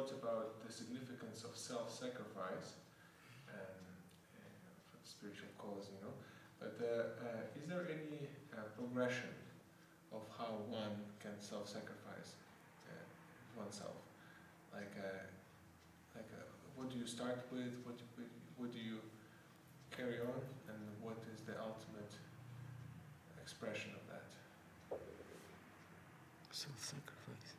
wrote about the significance of self-sacrifice for the spiritual cause, you know. But is there any progression of how one can self-sacrifice oneself? What do you start with? What do you carry on? And what is the ultimate expression of that? Self-sacrifice.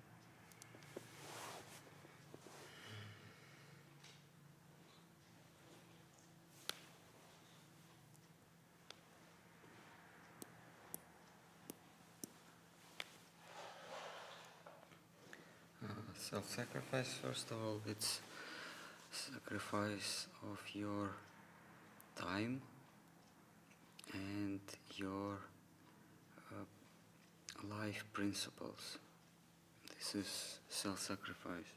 Self-sacrifice, first of all, it's sacrifice of your time and your life principles. This is self-sacrifice.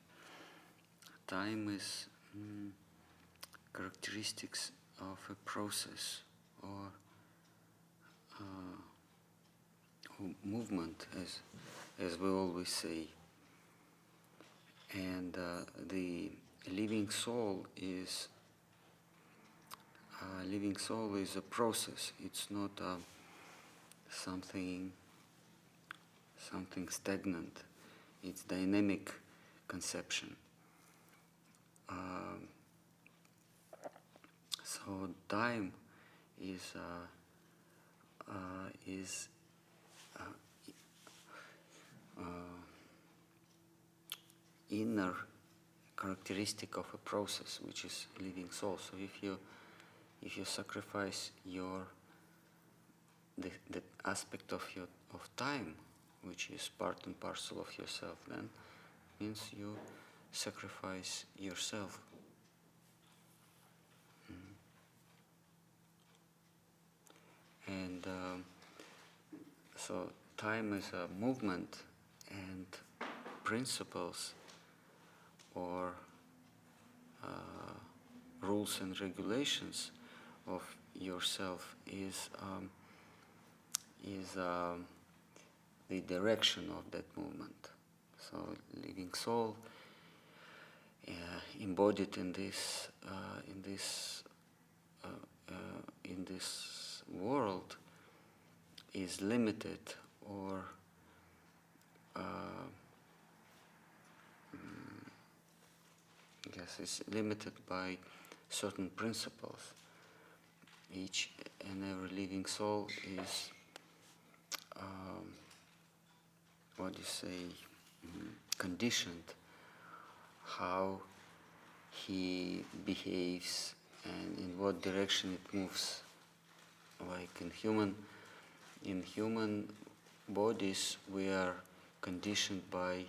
Time is characteristics of a process or movement, as we always say. And the living soul is a process. It's not something stagnant. It's dynamic conception. So time is inner characteristic of a process, which is living soul. So if you sacrifice the aspect of time, which is part and parcel of yourself, then means you sacrifice yourself. And so time is a movement, and principles or rules and regulations of yourself is the direction of that movement. So living soul embodied in this world is limited or is limited by certain principles. Each and every living soul is conditioned how he behaves and in what direction it moves. Like in human bodies, we are conditioned by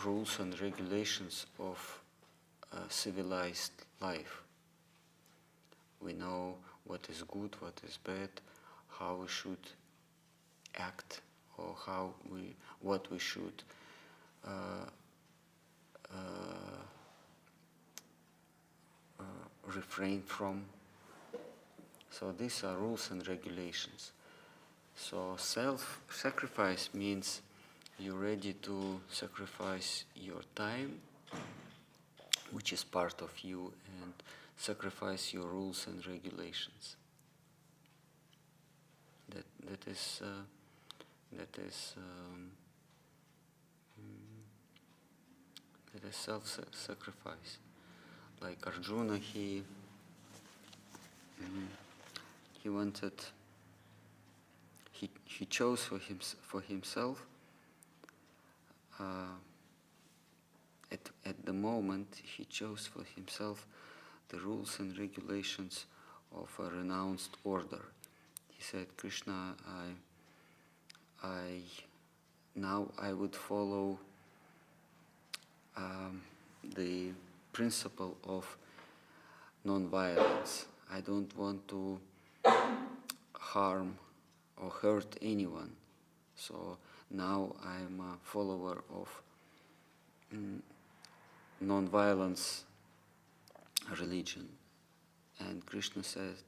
rules and regulations of civilized life. We know what is good, what is bad, how we should act, or what we should refrain from. So these are rules and regulations. So self-sacrifice means you're ready to sacrifice your time, which is part of you, and sacrifice your rules and regulations. That is self-sacrifice. Like Arjuna, he wanted. He chose for himself. At the moment, he chose for himself the rules and regulations of a renounced order. He said, Krishna, I would follow the principle of non-violence. I don't want to harm or hurt anyone. So now I'm a follower of non-violence religion. And Krishna said,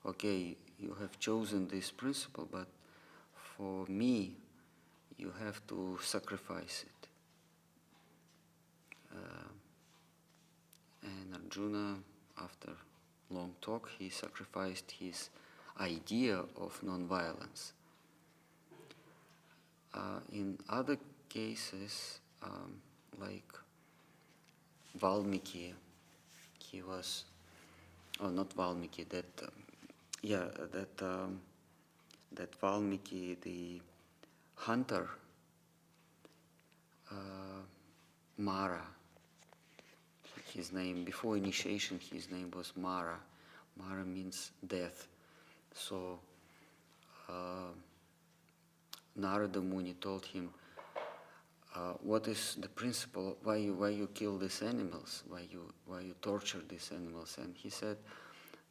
okay, you have chosen this principle, but for me, you have to sacrifice it. Arjuna, after long talk, he sacrificed his idea of non-violence. In other cases, like Valmiki, he was, not Valmiki, that Valmiki, the hunter, Mara, his name, before initiation, his name was Mara. Mara means death. So Narada Muni told him, what is the principle, why you kill these animals, why you torture these animals? And he said,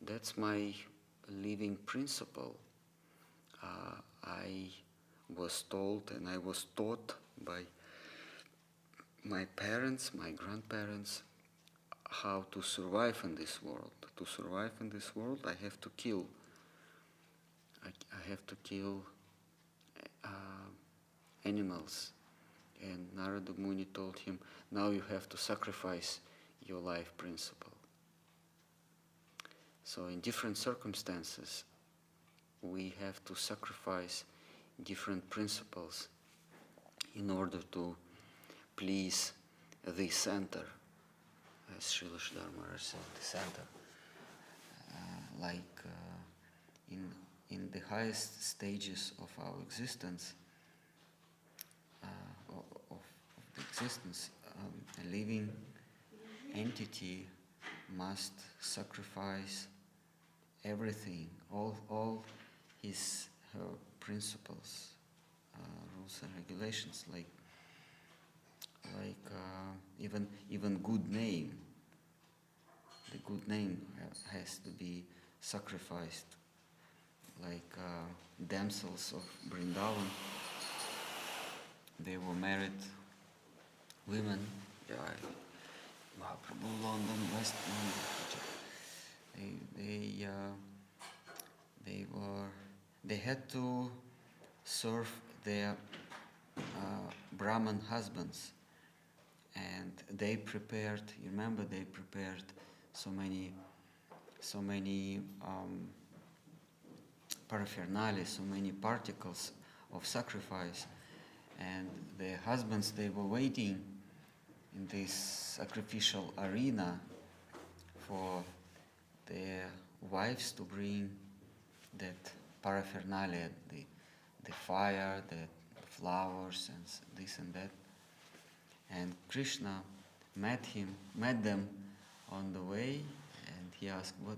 that's my living principle. I was told and I was taught by my parents, my grandparents, how to survive in this world. To survive in this world, I have to kill. I have to kill animals. And Narada Muni told him, now you have to sacrifice your life principle. So in different circumstances, we have to sacrifice different principles in order to please the center, as Srila Sridhar Maharaj said, the center. In the highest stages of our existence, of the existence, a living entity must sacrifice everything, all her principles, rules and regulations, like even good name. The good name has to be sacrificed, like damsels of Vrindavan. They were married women. Mahaprabhu, London, West London. They had to serve their Brahman husbands, and they prepared. You remember, they prepared so many paraphernalia, so many particles of sacrifice, and their husbands, they were waiting in this sacrificial arena for their wives to bring that paraphernalia, the fire, the flowers, and this and that. And Krishna met them on the way, and he asked, what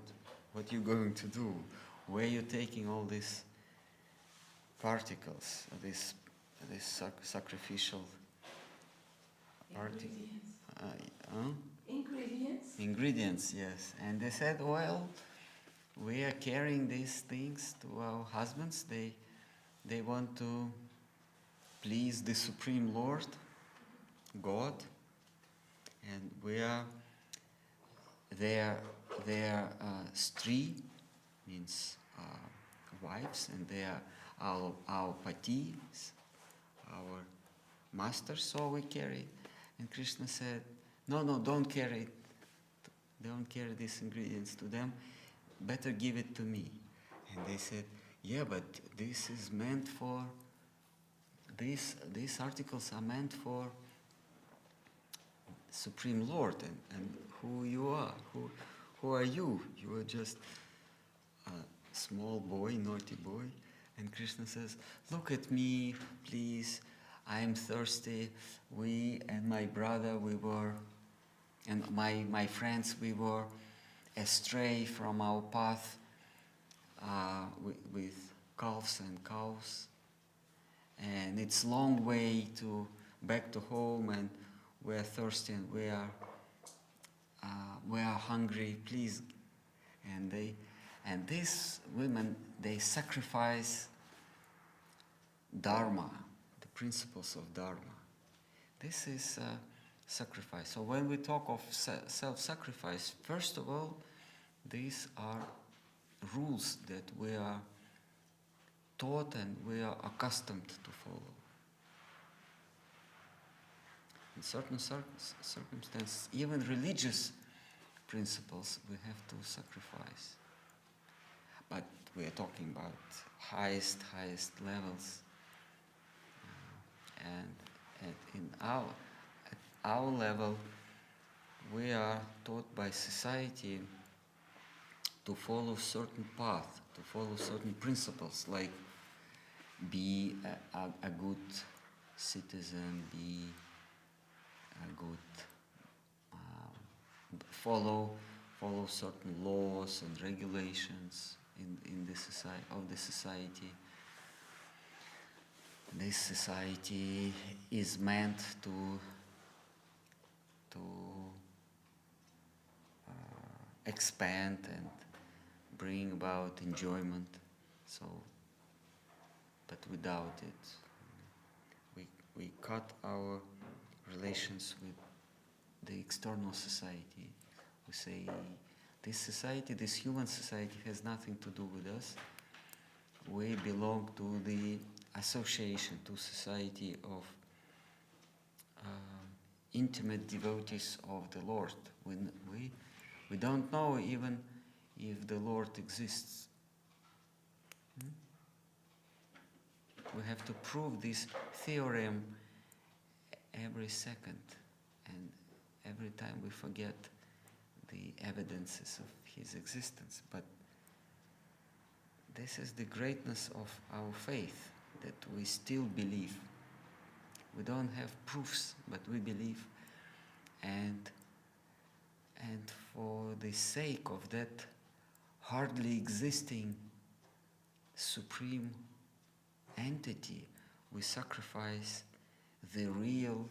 are you going to do? Where are you taking all these particles, this sacrificial Ingredients, yes. And they said, well, we are carrying these things to our husbands. They want to please the Supreme Lord, God, and we are their stri, means wives, and they are our patis, our masters, so we carry it. And Krishna said, no, don't carry it. Don't carry these ingredients to them. Better give it to me. And they said, yeah, but this is meant for, these articles are meant for Supreme Lord, and who you are. Who are you? You are just a small boy, naughty boy. And Krishna says, look at me, please. I am thirsty. We and my brother, and my friends, we were astray from our path with calves and cows. And it's a long way back to home, and we are thirsty and we are hungry, please. And these women, they sacrifice Dharma, the principles of Dharma. This is sacrifice. So when we talk of self-sacrifice, first of all, these are rules that we are taught and we are accustomed to follow. In certain circumstances, even religious principles, we have to sacrifice. But we are talking about highest levels. And at our level, we are taught by society to follow certain path, to follow certain principles, like be a good citizen, be a good follow certain laws and regulations in the society. This society is meant to expand and bring about enjoyment. So, but without it, we cut our relations with the external society. We say, this society, this human society, has nothing to do with us. We belong to the association, to society of intimate devotees of the Lord. We don't know even if the Lord exists. We have to prove this theorem every second, and every time we forget the evidences of his existence. But this is the greatness of our faith, that we still believe. We don't have proofs, but we believe. And for the sake of that hardly existing supreme entity, we sacrifice the real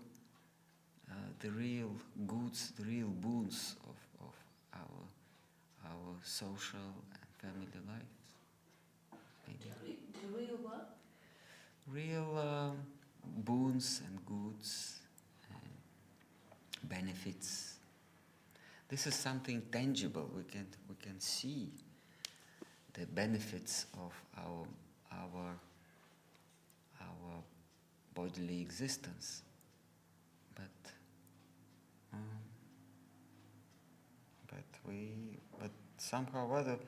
goods, the real boons of our social and family lives. Maybe. The real what? Real boons and goods and benefits. This is something tangible. We can see the benefits of our bodily existence, but somehow or other,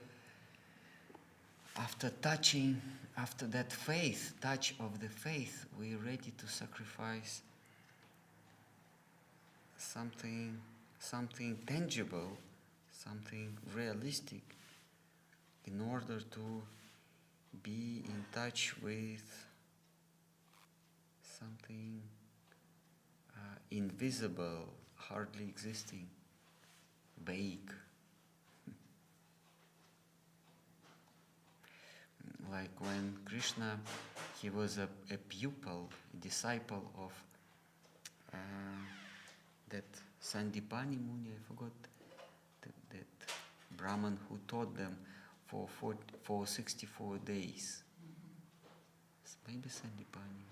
after that touch of the faith, we're ready to sacrifice something tangible, something realistic, in order to be in touch with something invisible, hardly existing, vague. Like when Krishna, he was a pupil, a disciple of that Sandipani Muni, I forgot that Brahman who taught them for 64 days. Maybe Sandipani.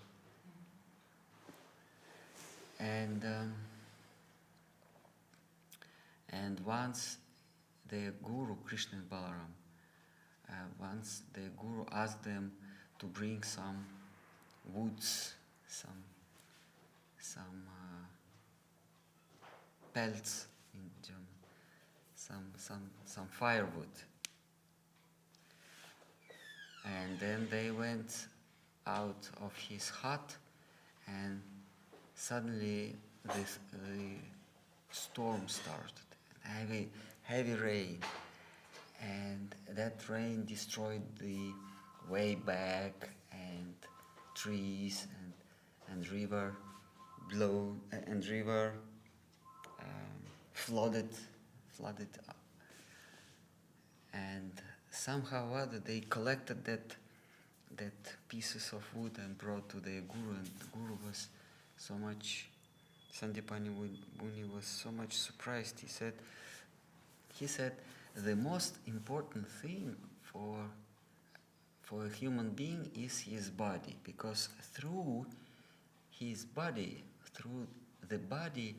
And once their guru, Krishna and Balaram, once the guru asked them to bring some woods, some pelts in German, some firewood, and then they went out of his hut, and suddenly the storm started, heavy rain. And that rain destroyed the way back, and trees and river flooded up. And somehow or other they collected that pieces of wood and brought to their guru, and the guru was so much, Sandipani Muni was so much surprised. He said, the most important thing for a human being is his body, because through his body, through the body,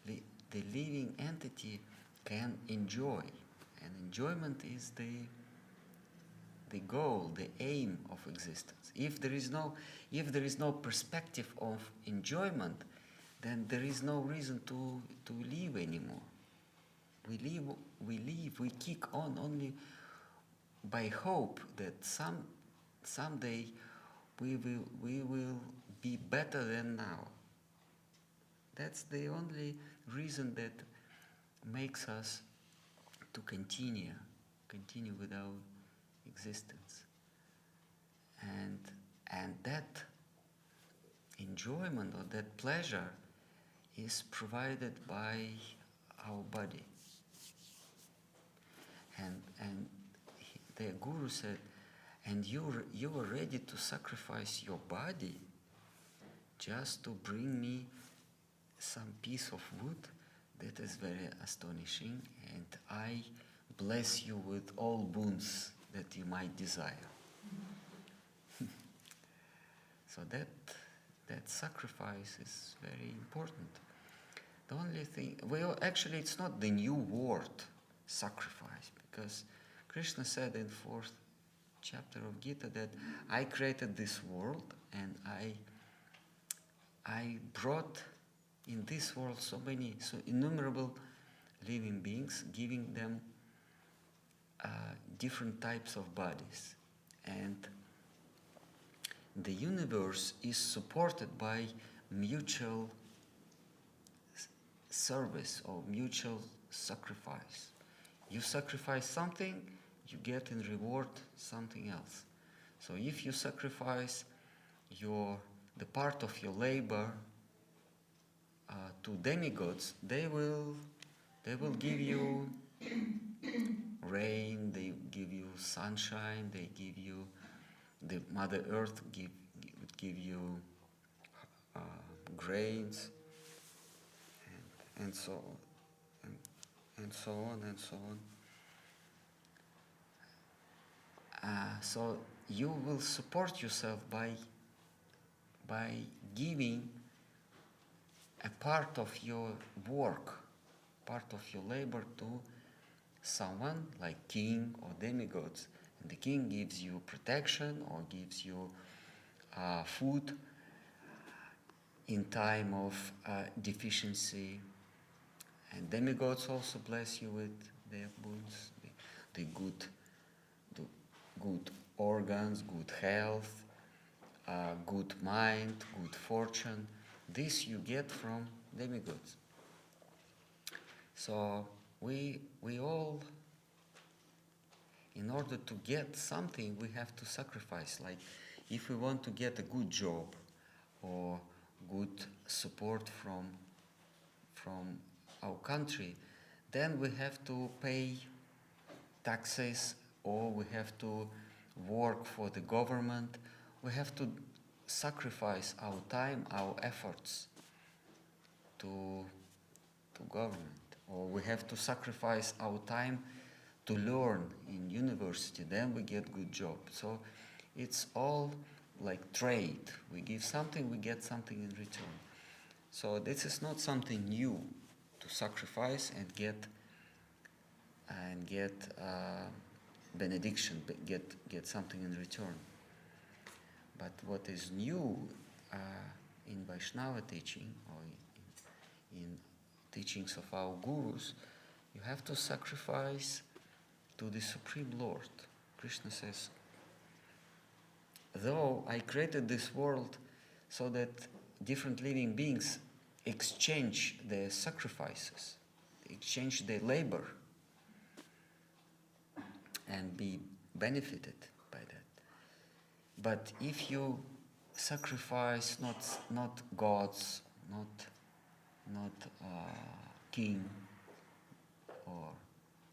the living entity can enjoy, and enjoyment is the goal, the aim of existence. If there is no perspective of enjoyment, then there is no reason to live anymore. we kick on only by hope that someday we will be better than now. That's the only reason that makes us to continue with our existence. And that enjoyment or that pleasure is provided by our body. And the Guru said, and you were ready to sacrifice your body just to bring me some piece of wood? That is very astonishing, and I bless you with all boons that you might desire. So that sacrifice is very important. The only thing, well, actually it's not the new word, sacrifice, because Krishna said in 4th chapter of Gita that I created this world and I brought in this world so innumerable living beings, giving them different types of bodies. And the universe is supported by mutual service or mutual sacrifice. You sacrifice something, you get in reward something else. So if you sacrifice the part of your labor to demigods, they will give you rain, they give you sunshine, they give you, the Mother Earth would give you grains, and so on, and so on, and so on. So you will support yourself by giving a part of your work, part of your labor to someone like king or demigods. And the king gives you protection or gives you food in time of deficiency. And demigods also bless you with their boons, the good organs, good health, good mind, good fortune. This you get from demigods. So we all, in order to get something, we have to sacrifice. Like if we want to get a good job or good support from our country, then we have to pay taxes, or we have to work for the government. We have to sacrifice our time, our efforts to government, or we have to sacrifice our time to learn in university, then we get good job. So it's all like trade. We give something, we get something in return. So this is not something new to sacrifice and get benediction, get something in return. But what is new in Vaishnava teaching or in teachings of our gurus, you have to sacrifice to the Supreme Lord. Krishna says, though I created this world so that different living beings exchange their sacrifices, exchange their labor, and be benefited by that. But if you sacrifice not gods, not king or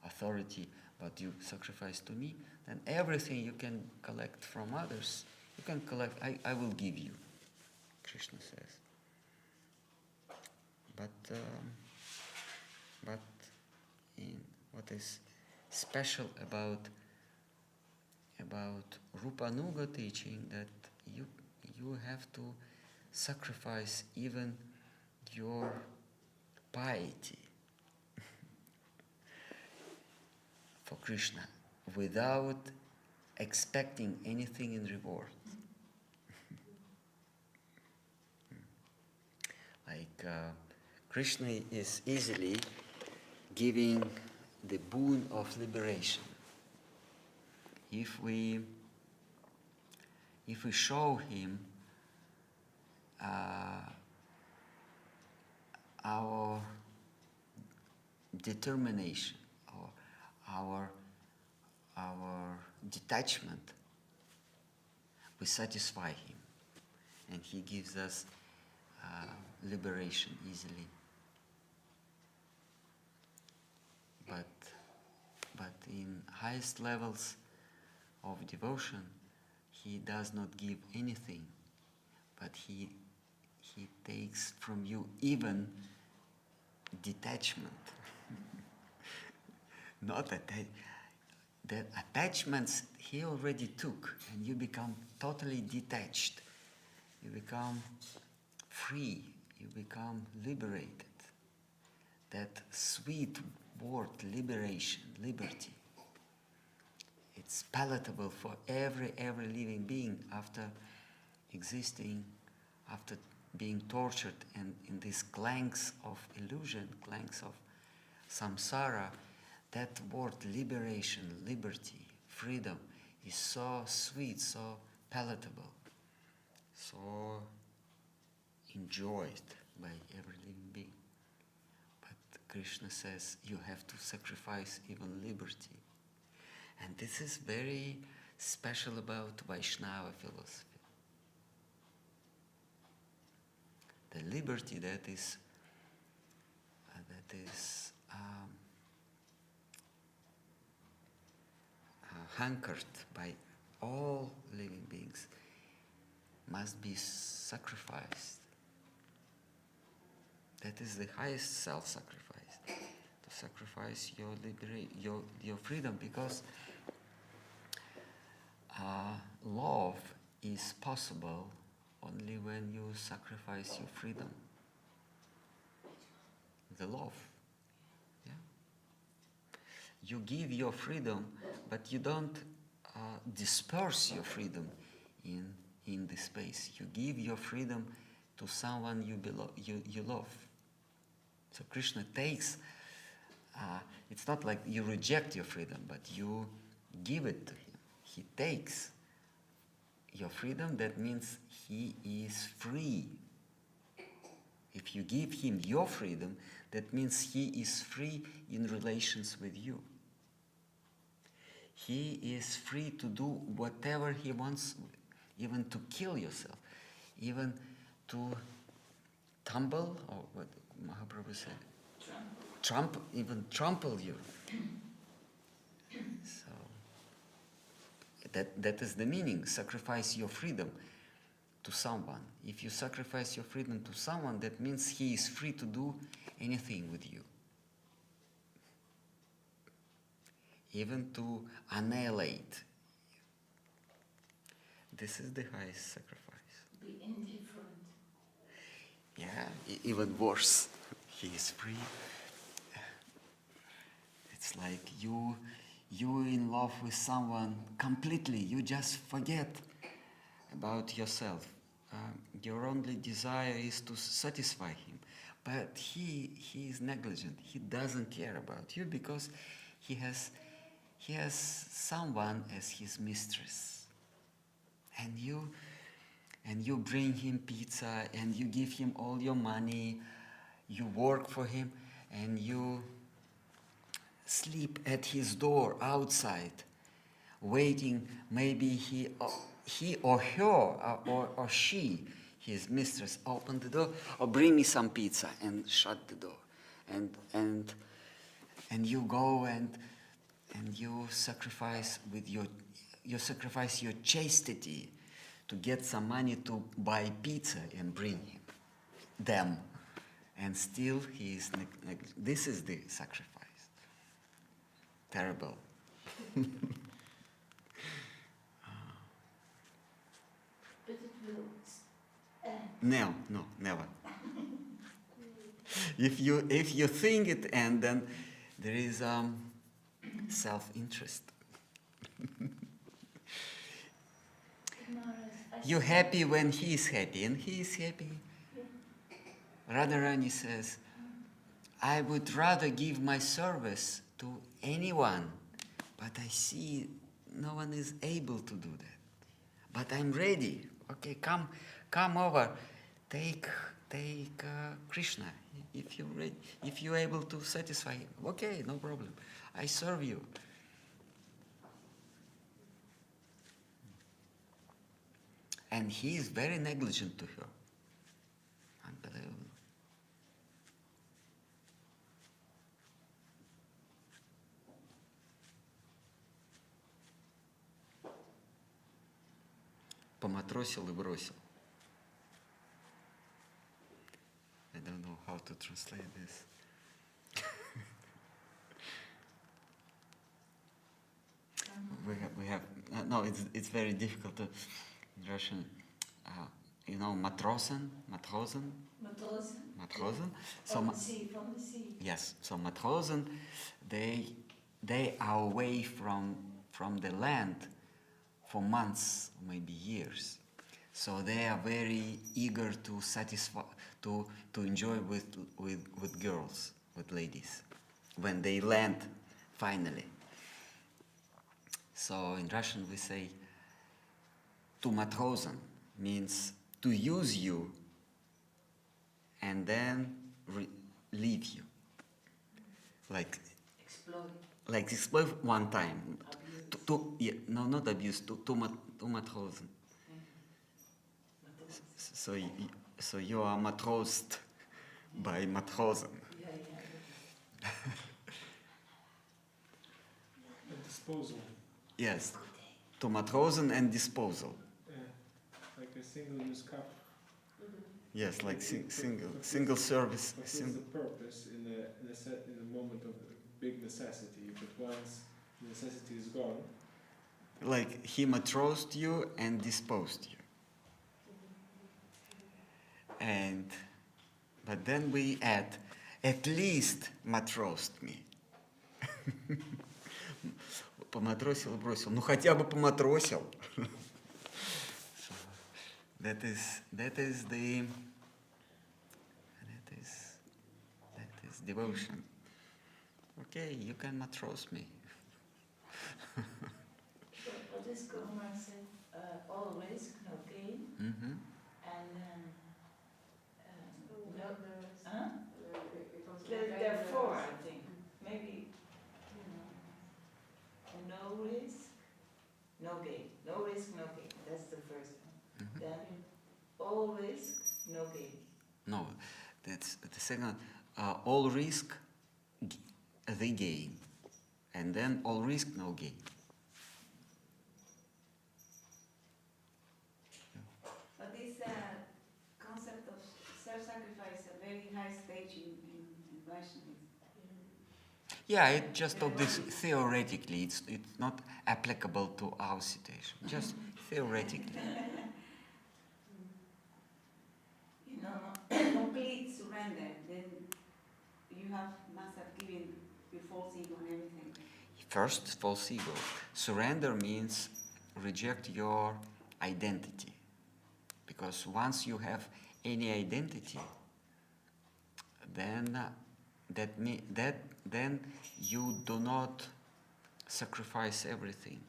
authority, but you sacrifice to me, then everything you can collect from others, you can collect, I will give you, Krishna says. But in what is special about Rupanuga teaching, that you have to sacrifice even your piety for Krishna without expecting anything in reward. Like Krishna is easily giving the boon of liberation. If we show him our determination or our detachment, we satisfy him, and he gives us liberation easily. But in highest levels of devotion, he does not give anything, but he takes from you even detachment. Not that attachments he already took, and you become totally detached. You become free, you become liberated. That sweet word, liberation, liberty, it's palatable for every living being after existing, after being tortured and in these clanks of illusion, clanks of samsara. That word liberation, liberty, freedom is so sweet, so palatable, so enjoyed by every living being. But Krishna says you have to sacrifice even liberty. And this is very special about Vaishnava philosophy. The liberty that is hankered by all living beings must be sacrificed. That is the highest self-sacrifice, to sacrifice your freedom, because love is possible only when you sacrifice your freedom. The love. Yeah? You give your freedom, but you don't disperse your freedom in the space. You give your freedom to someone you love. So Krishna takes, it's not like you reject your freedom, but you give it to him. He takes your freedom, that means he is free. If you give him your freedom, that means he is free in relations with you. He is free to do whatever he wants, even to kill yourself, even to tumble, or what Mahaprabhu said, even trample you. So that is the meaning. Sacrifice your freedom to someone. If you sacrifice your freedom to someone, that means he is free to do anything with you, even to annihilate. This is the highest sacrifice. Be indifferent. Yeah, even worse. He is free. It's like you in love with someone completely. You just forget about yourself. Your only desire is to satisfy him. But he is negligent. He doesn't care about you because he has someone as his mistress. And you bring him pizza, and you give him all your money, you work for him, and you sleep at his door outside, waiting. Maybe he or her or she, his mistress, open the door, or bring me some pizza, and shut the door. And you go and you sacrifice your chastity to get some money to buy pizza and bring them. And still he is this is the sacrifice. Terrible. But it will end. No, never. If you think it, and then there is self-interest. You're happy when he is happy, and he is happy. Yeah. Radharani says, I would rather give my service to anyone, but I see no one is able to do that. But I'm ready. Okay, come over. Take Krishna. If you're ready, if you're able to satisfy him, okay, no problem. I serve you. And he is very negligent to her. Unbelievable. Поматросил и бросил. I don't know how to translate this. we have no, it's very difficult to, in Russian. You know, matrosen. Matrosen. So From the sea. yes, so matrosen, they are away from the land for months, maybe years. So they are very eager to satisfy, to enjoy with girls, with ladies, when they land finally. So in Russian we say to matrosen means to use you and then leave you. Like exploit one time. No, not abuse, to matrosen. So you are matrosed by matrosen. And disposal. Yes, to matrosen and disposal. Like a single-use cup. Yes, like single service. What is the purpose in a moment of big necessity? But once necessity is gone. Like he matrosed you and disposed you. But then we add, at least matrosed me. Поматросил и бросил. Ну хотя бы поматросил. That is devotion. Okay, you can matros me. What is Gomar said? All risk, no gain. Mm-hmm. And there are four, I think. Maybe no risk, no gain. No risk, no gain. That's the first one. Mm-hmm. Then all risk, no gain. No, that's the second. All risk, the gain, and then all risk, no gain. But this concept of self-sacrifice is a very high stage in Vaishnavism. Yeah, it just of this theoretically. It's not applicable to our situation. Just theoretically. Complete surrender. Then you must have given your false ego and everything. First, false ego. Surrender means reject your identity. Because once you have any identity, then then you do not sacrifice everything.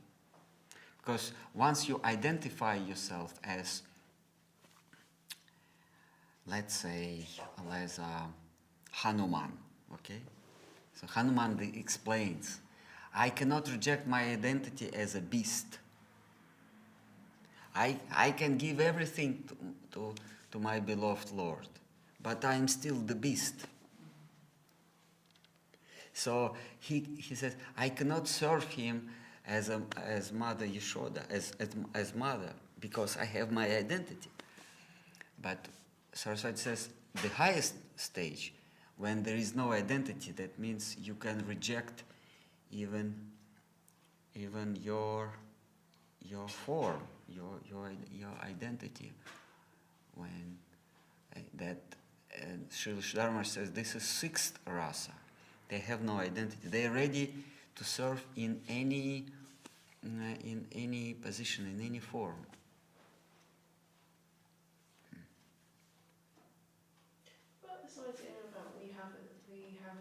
Because once you identify yourself as, let's say, as Hanuman, okay? So Hanuman explains, I cannot reject my identity as a beast. I can give everything to my beloved Lord, but I am still the beast. So he says, I cannot serve him as Mother Yashoda, as mother, because I have my identity. But Saraswati says, the highest stage, when there is no identity, that means you can reject even your form, your identity. When Srila Dharma says this is sixth rasa. They have no identity. They are ready to serve in any position, in any form. Well, this idea about we have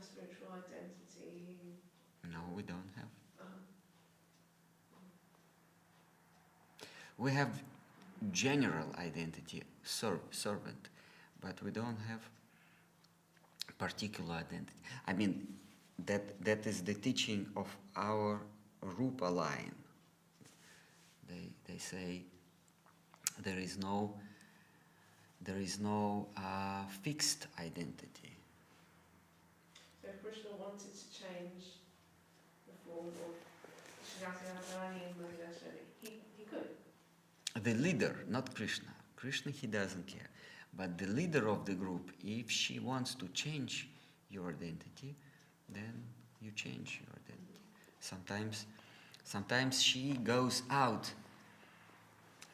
identity. No, we don't have. Uh, We have general identity, servant, but we don't have particular identity. I mean, that is the teaching of our Rupa line. They say there is no fixed identity. So if Krishna wanted to change the form of Shriyasi and Buddha, he could. The leader, not Krishna. Krishna, he doesn't care. But the leader of the group, if she wants to change your identity, then you change your identity. Sometimes she goes out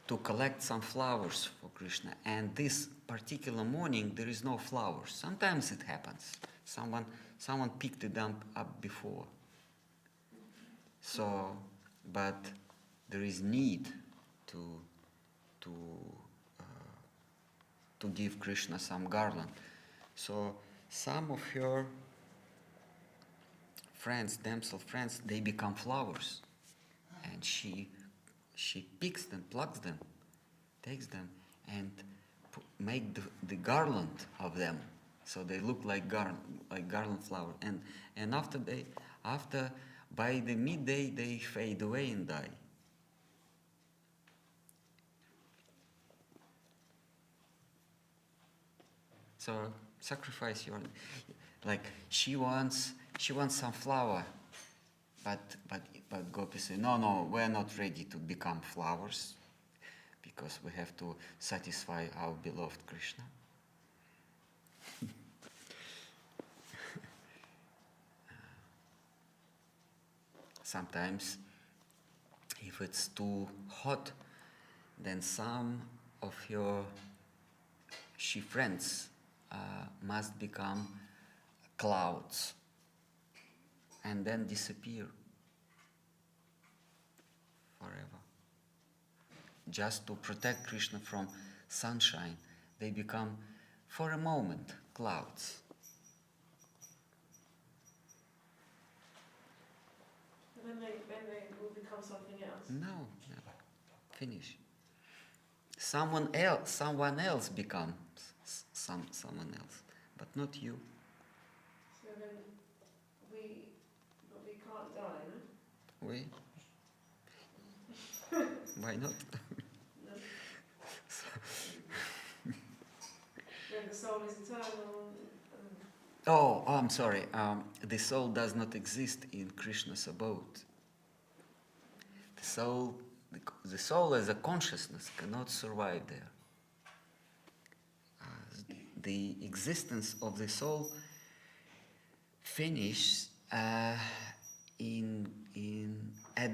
to collect some flowers for Krishna, and this particular morning there is no flowers. Sometimes it happens. Someone picked it up before. So, but there is need to give Krishna some garland. So some of her friends, damsel friends, they become flowers, and she picks them, plucks them, takes them, and make the garland of them, so they look like garland flower. And after by the midday they fade away and die. So sacrifice your, like she wants some flower, but Gopi say, no, we're not ready to become flowers, because we have to satisfy our beloved Krishna. Sometimes, if it's too hot, then some of your she friends must become clouds and then disappear forever. Just to protect Krishna from sunshine, they become, for a moment, clouds. And then they will become something else. No, finish. Someone else becomes someone else, but not you. So then we can't die, no? We? Why not? No. Then the soul is eternal. Oh, I'm sorry. The soul does not exist in Krishna's abode. The soul as a consciousness cannot survive there. The existence of the soul finishes at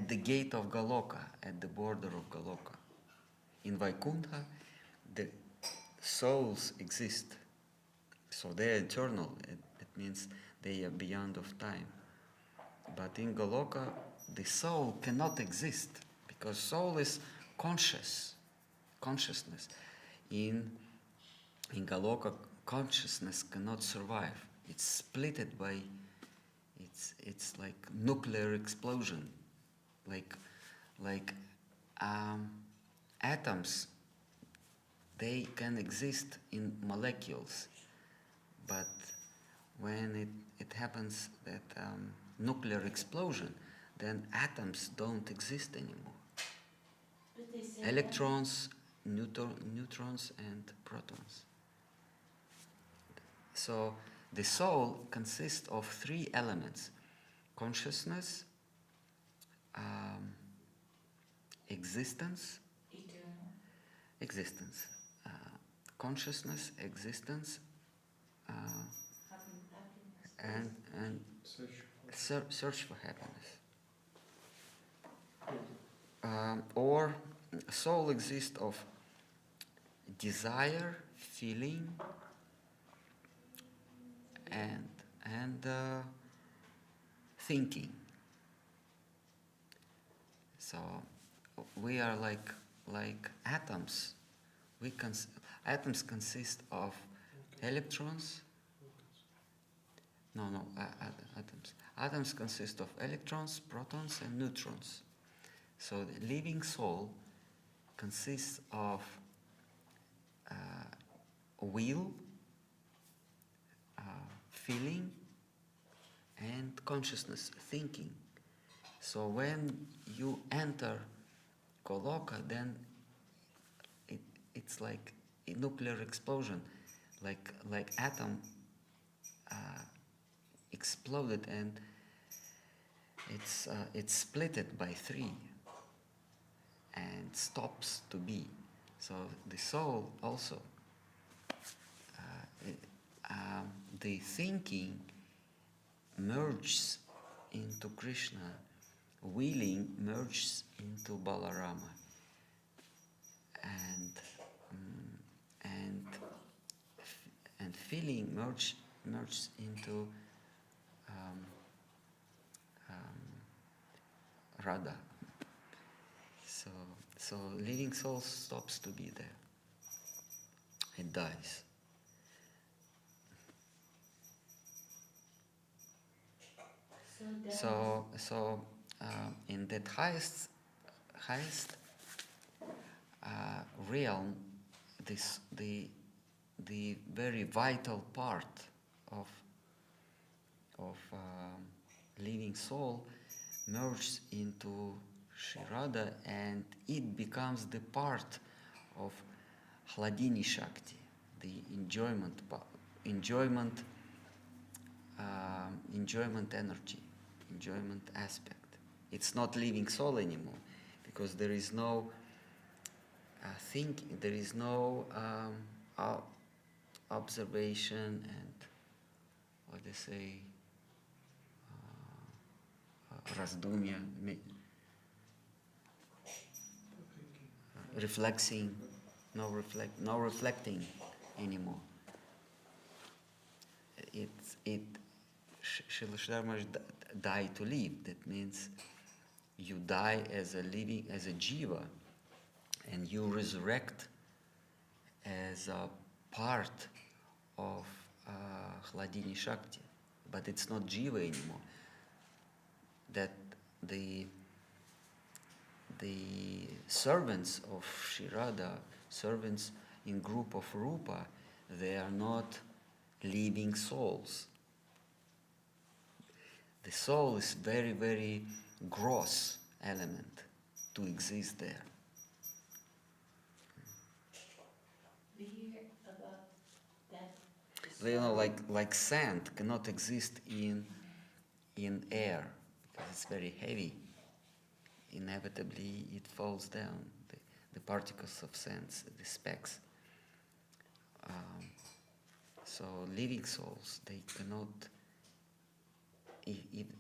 the gate of Goloka, at the border of Goloka. In Vaikuntha, the souls exist, so they are eternal. It means they are beyond of time. But in Goloka, the soul cannot exist, because soul is consciousness. In Goloka, consciousness cannot survive. It's splitted by, it's like nuclear explosion, like atoms. They can exist in molecules, but when it happens that nuclear explosion, then atoms don't exist anymore. But they say Electrons, neutrons, and protons. So the soul consists of three elements: consciousness, existence, consciousness, existence, and search for happiness. Or soul exists of desire, feeling, and thinking. So we are like atoms. Atoms consist of electrons, Atoms. Atoms consist of electrons, protons, and neutrons. So the living soul consists of will, feeling, and consciousness, thinking. So when you enter Goloka, then it's like a nuclear explosion, like atom exploded, and it's splitted by 3 and stops to be. So the soul also, the thinking merges into Krishna, willing merges into Balarama, and feeling merges into Radha. So living soul stops to be there. It dies. So in that highest realm, the very vital part of living soul merges into Sri Radha, and it becomes the part of Hladini Shakti, the enjoyment energy, enjoyment aspect. It's not living soul anymore, because there is no thinking, there is no observation and what they say, razdumya, reflecting, no reflecting anymore. Srila Sridhar die to live. That means you die as a jiva, and you resurrect as a part of Hladini Shakti. But it's not jiva anymore. That the servants of Sri Radha, servants in group of Rupa, they are not living souls. The soul is very, very gross element to exist there. We hear about that. You know, like sand cannot exist in air because it's very heavy. Inevitably, it falls down. The particles of sand, the specks. So living souls, they cannot.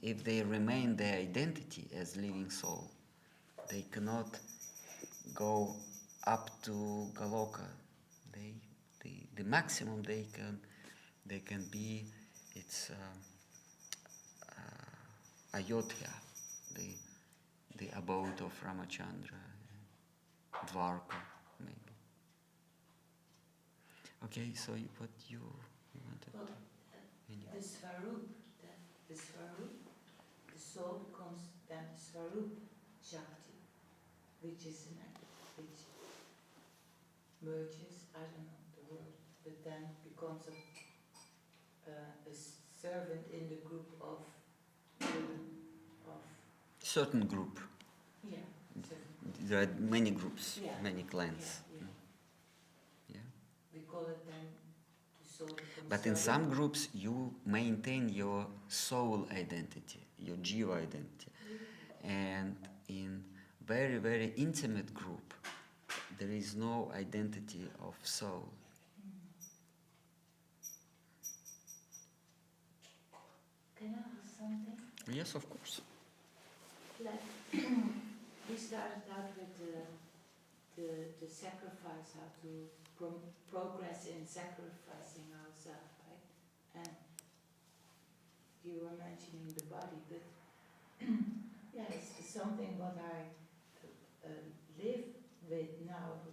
If they remain their identity as living soul, they cannot go up to Galoka. The maximum they can be, it's Ayodhya, the abode of Ramachandra, Dwarka, maybe. Okay, so what you wanted? Well, the Svarup, the soul becomes then Svarup Shakti, which merges, I don't know the word, but then becomes a servant in the group of certain group. Yeah. Certain. There are many groups, Yeah. many clans. Yeah. We call it then the soul. But in some groups, you maintain your soul identity, your jiva identity, and in very, very intimate group, there is no identity of soul. Can I ask something? Yes, of course. Like we started out with the sacrifice, how to progress in sacrificing ourselves, right? And you were mentioning the body, but yeah, it's something what I live with now.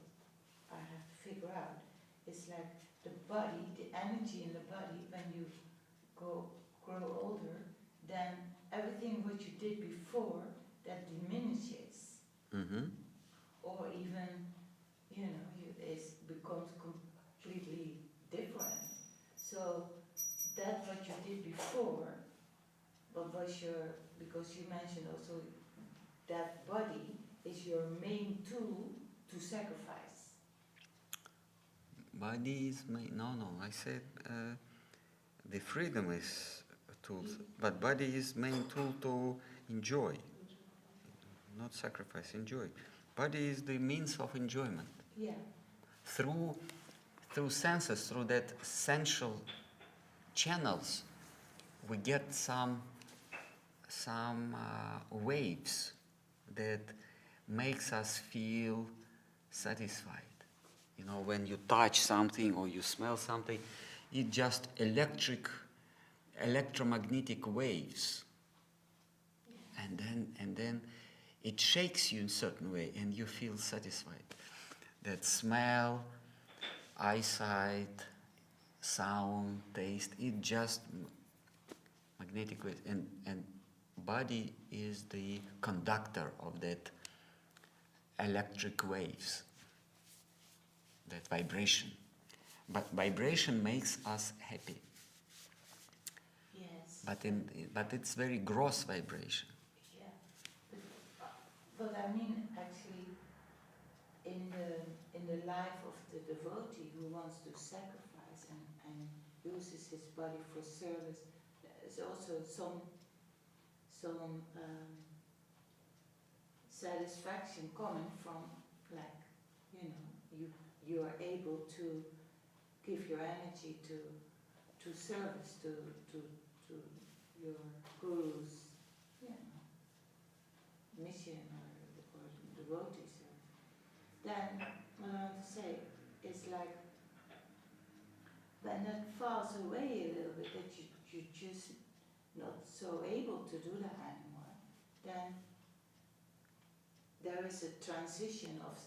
I have to figure out. It's like the body, the energy in the body when you go grow older, then everything what you did before, that diminishes. Mm-hmm. Or even, it becomes completely different. So that what you did before, but because you mentioned also that body is your main tool to sacrifice. Body is no. I said the freedom is a tool, but body is main tool to enjoy, not sacrifice. Enjoy. Body is the means of enjoyment. Yeah. Through senses, through that sensual channels, we get some waves that makes us feel satisfied. When you touch something or you smell something, it's just electromagnetic waves, and then it shakes you in a certain way, and you feel satisfied. That smell, eyesight, sound, taste, it just magnetic waves, and body is the conductor of that electric waves, that vibration. But vibration makes us happy. Yes. But it's very gross vibration. Yeah. But I mean, actually, in the life of the devotee who wants to sacrifice and uses his body for service, there's also some satisfaction coming from, like, you are able to give your energy to service to your guru's mission or devotee service. Then what I want to say is like when that falls away a little bit, that you just not so able to do that anymore, then there is a transition of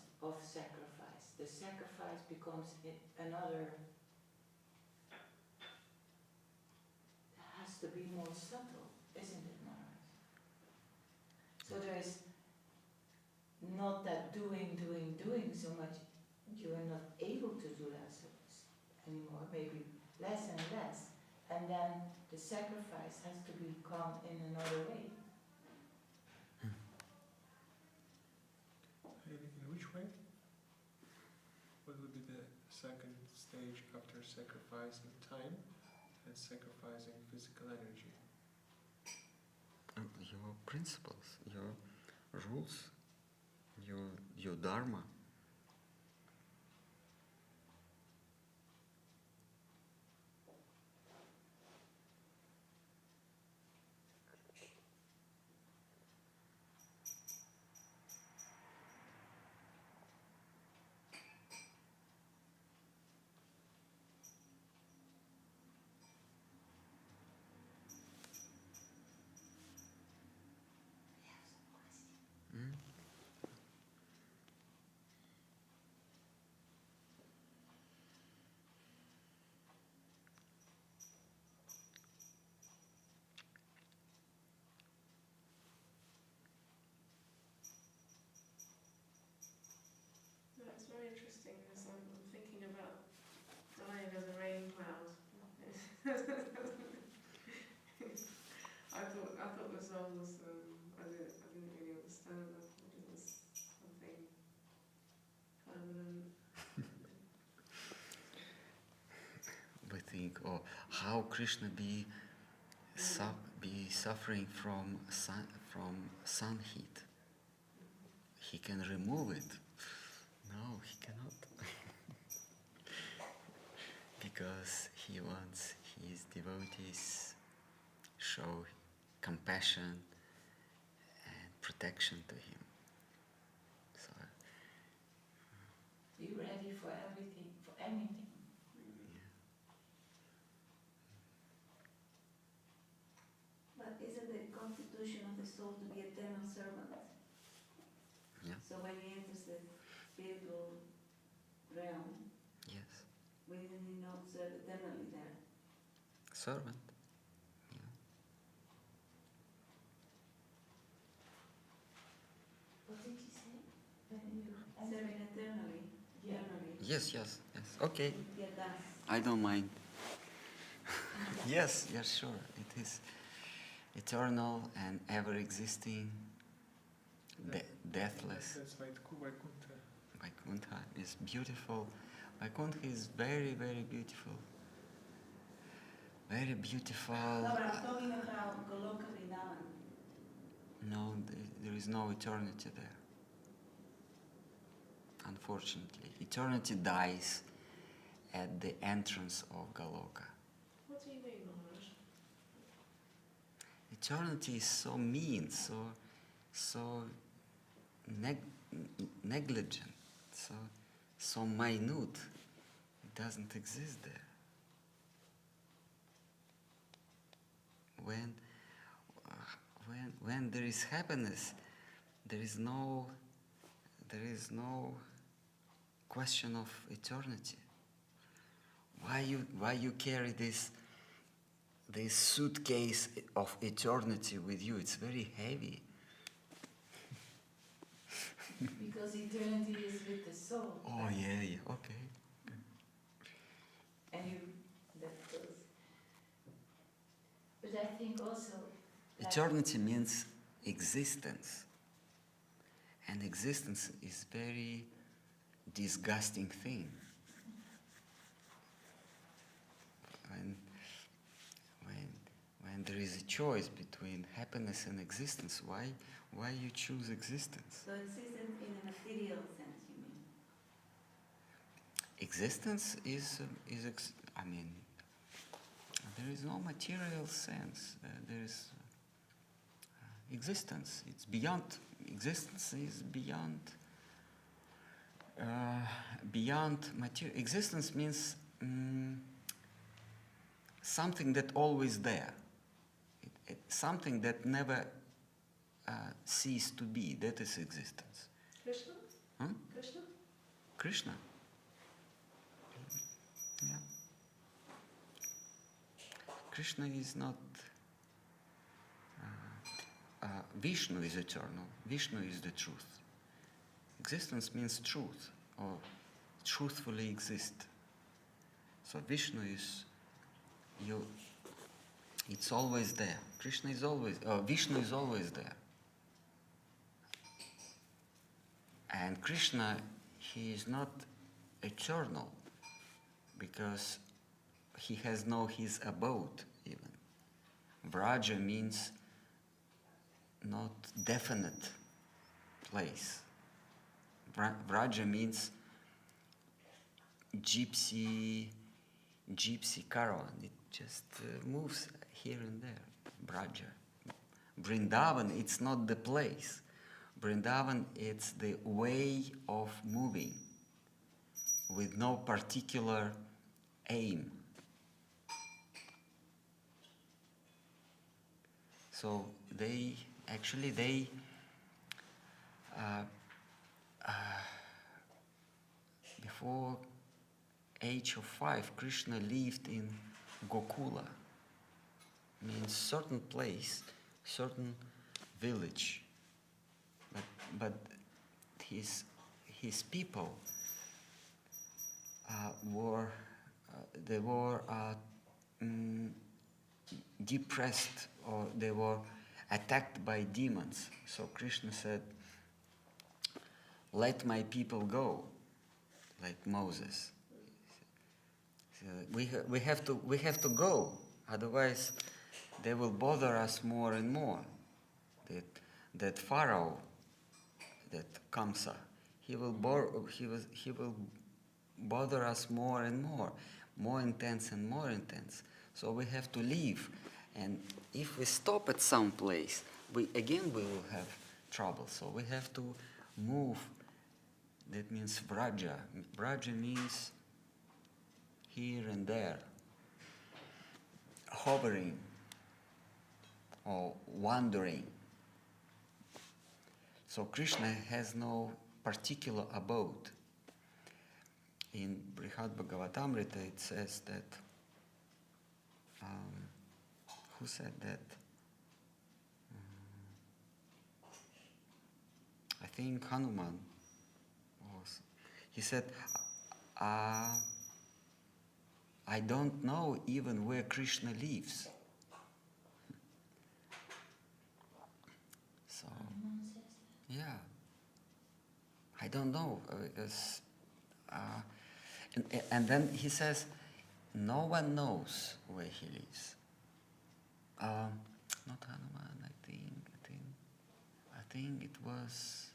sacrifice. The sacrifice becomes another, has to be more subtle, isn't it, Maharaj? So there is not that doing so much, you are not able to do that anymore, maybe less and less, and then the sacrifice has to become in another way. In which way? What would be the second stage after sacrificing time and sacrificing physical energy? Your principles, your rules, your dharma. No, it's very interesting because I'm thinking about dying as a rain cloud. I thought the song was I didn't really understand. I thought it was something permanent. We think, how Krishna be suffering from sun heat. He can remove it. No, he cannot. Because he wants his devotees show compassion and protection to him. So Be ready for everything, for anything. yeah. But isn't the constitution of the soul to be eternal servant? Yeah. So when he enters the spiritual realm, Yes. will he not serve eternally there? Servant. Yeah. serving eternally. Yeah. Eternally. Yes, yes, yes. Okay. Get that. I don't mind. Yes, yes, sure. It is eternal and ever existing, deathless. That's Vaikuntha. Vaikuntha is beautiful. Vaikuntha is very, very beautiful. Very beautiful. No, but I'm talking about Goloka Vrindavan. No, there is no eternity there. Unfortunately. Eternity dies at the entrance of Goloka. What do you mean, Maharaj? Eternity is so mean, so negligent, so minute. It doesn't exist there. When there is happiness, there is no question of eternity. Why you carry this suitcase of eternity with you? It's very heavy. Because eternity is with the soul. Oh yeah, okay. And that goes. But I think also. Eternity means existence. And existence is very disgusting thing. When there is a choice between happiness and existence, why you choose existence? So existence in a material sense, you mean? Existence is there is no material sense. There is existence. It's beyond. Existence is beyond. Beyond material. Existence means something that always there. Something that never cease to be. That is existence. Krishna? Huh? Krishna? Krishna. Yeah. Krishna is not. Vishnu is eternal. Vishnu is the truth. Existence means truth, or truthfully exist. So Vishnu is you. It's always there. Krishna is always. Vishnu is always there. And Krishna, he is not eternal, because he has no his abode even. Vraja means not definite place. Vraja means gypsy caravan. It just moves here and there. Vraja. Vrindavan, it's not the place. Vrindavan, it's the way of moving with no particular aim. So before age of 5, Krishna lived in Gokula, means certain place, certain village, but his people were depressed, or they were attacked by demons. So Krishna said, "Let my people go," like Moses. So we have to go, otherwise they will bother us more and more. That Pharaoh, that Kamsa, he will bother us more and more intense and more intense. So we have to leave, and if we stop at some place, we will have trouble. So we have to move. That means Vraja. Vraja means here and there, hovering or wandering. So Krishna has no particular abode. In Brihad Bhagavatamrita it says that, who said that? I think Hanuman, or He said, I don't know even where Krishna lives. So, yeah, I don't know because, and then he says, no one knows where he lives. Not Hanuman, I think it was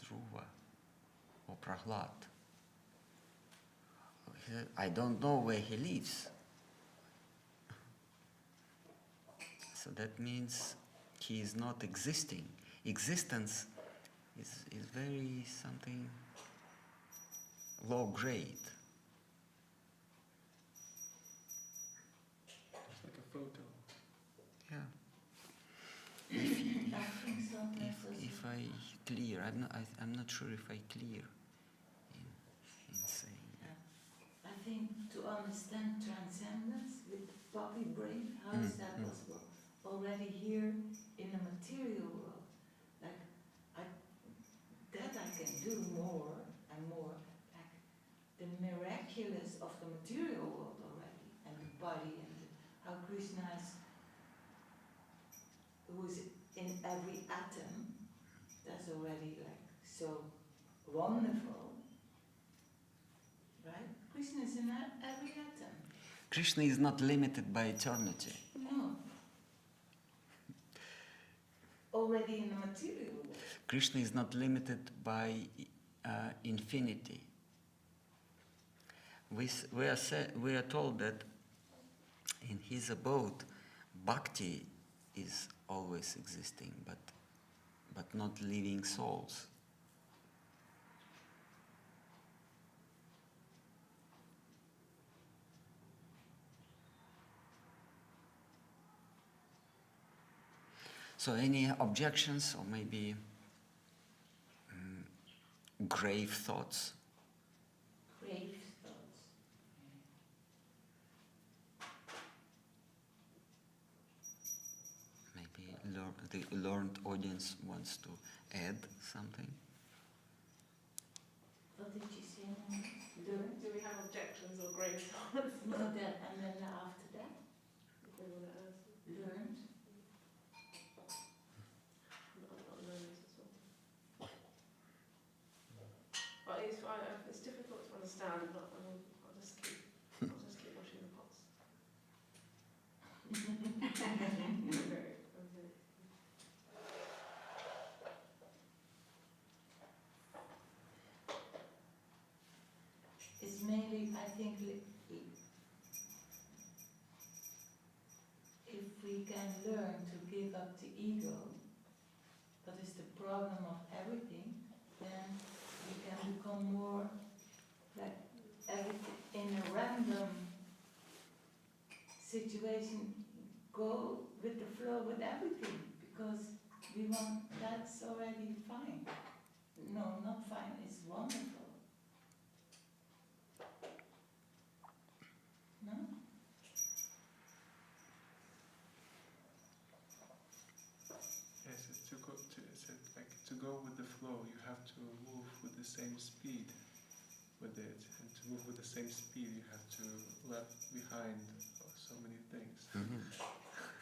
Dhruva or Prahlad. He said, I don't know where he lives. So that means he is not existing. Existence is very something low grade. It's like a photo. Yeah. I think so. If I clear, I'm not sure if I clear in saying that. I think to understand transcendence with the body brain, how is that possible? Already here in the material world, like I can do more and more, like the miraculous of the material world already, and the body and how Krishna is, who is in every atom. That's already like so wonderful, right? Krishna is in every atom. Krishna is not limited by eternity. No. Already in the material world. Krishna is not limited by infinity. We are told that in his abode, Bhakti is always existing, but not living souls. So any objections or maybe grave thoughts? Grave thoughts. Maybe the learned audience wants to add something? What did you say? Learn? Do we have objections or grave thoughts? No, that, and then after that? If we want to add something. Learned? I'm not learners at all. Well, it's difficult to understand, but I'll just keep washing the pots. Okay. It's mainly, I think, if we can learn to give up the ego, that is the problem of everything, then we can become more like everything in a random situation, go with the flow with everything, because we want, that's already fine. No, not fine, it's wonderful. No? Yes, it's to go with the flow. You have to move with the same speed with it, and to move with the same speed, you have to left behind so many things.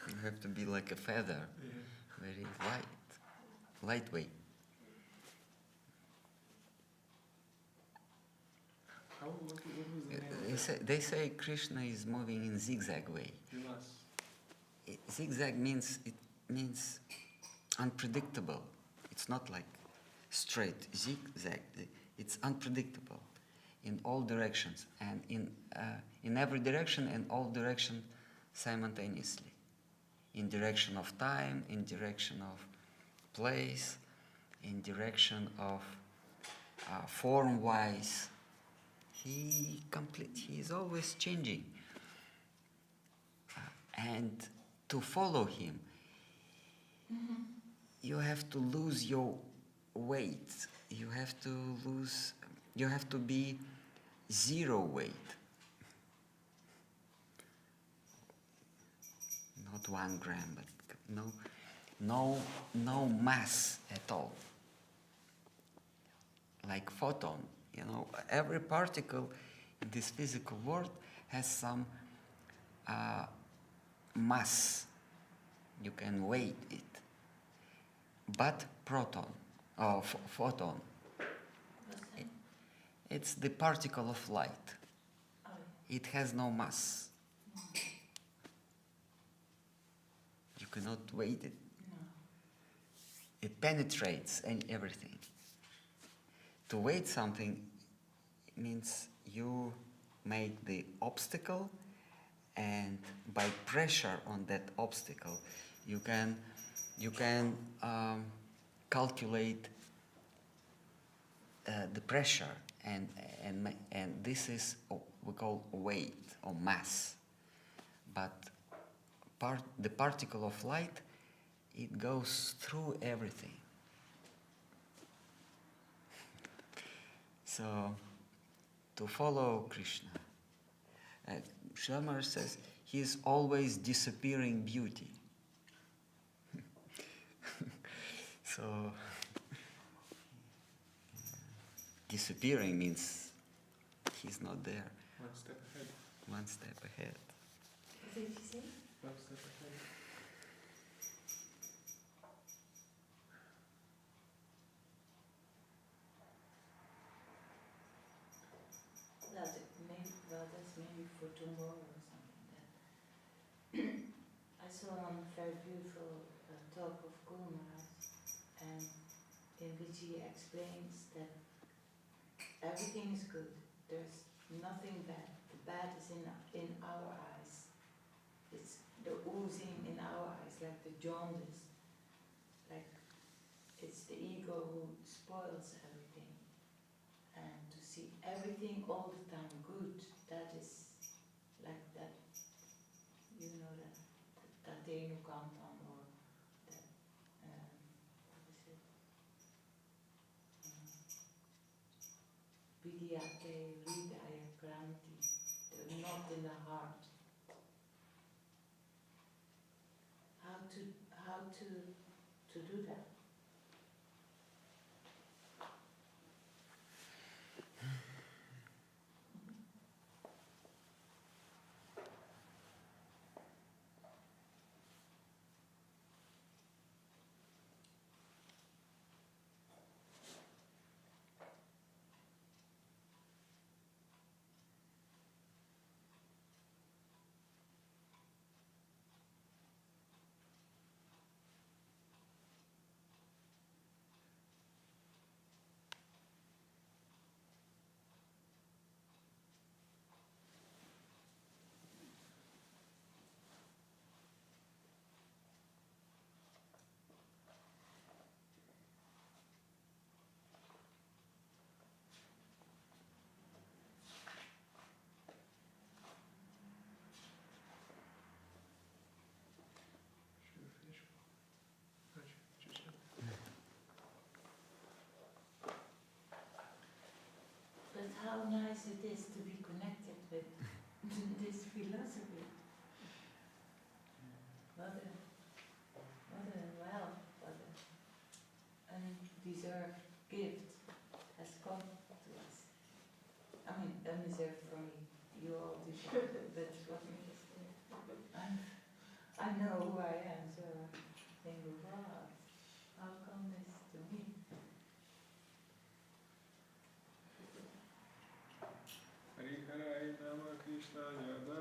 You have to be like a feather, very lightweight. What was the name? They say Krishna is moving in zigzag way. Zigzag means unpredictable. It's not like straight. Zigzag. It's unpredictable in all directions and in every direction and all directions simultaneously. In direction of time, in direction of place, in direction of form-wise. He is always changing. And to follow him, you have to lose your weight. You have to be zero weight. Not 1 gram, but no mass at all. Like photon, You know, every particle in this physical world has some mass. You can weigh it. But proton, or photon, What's that? it's the particle of light. Oh, It has no mass. You cannot weigh it. no. It penetrates everything. To weigh something means you make the obstacle, and by pressure on that obstacle, you can calculate the pressure, and this is we call weight or mass. But the particle of light, it goes through everything. So, to follow Krishna, Srila Maharaj says he is always disappearing beauty. So, disappearing means he's not there. One step ahead. One step ahead. What did you say? One step ahead. That's maybe for tomorrow or something. That I saw a very beautiful talk of Guru Maharaj, and in which he explains that everything is good. There's nothing bad. The bad is in our eyes. It's the oozing in our eyes, like the jaundice. Like it's the ego who spoils everything. And to see everything all the time good, that is like that, you know, that Denukantam, or that, what is it? Vidyate, Hridaya, Kranti, they're not in the heart. How to do that? But how nice it is to be connected with this philosophy. What a undeserved gift has come to us. I mean, undeserved for me. You all deserve it, but for me, I know who I am, so I think, wow, how come this to me? Hari Hari Nama Krishna Jadam.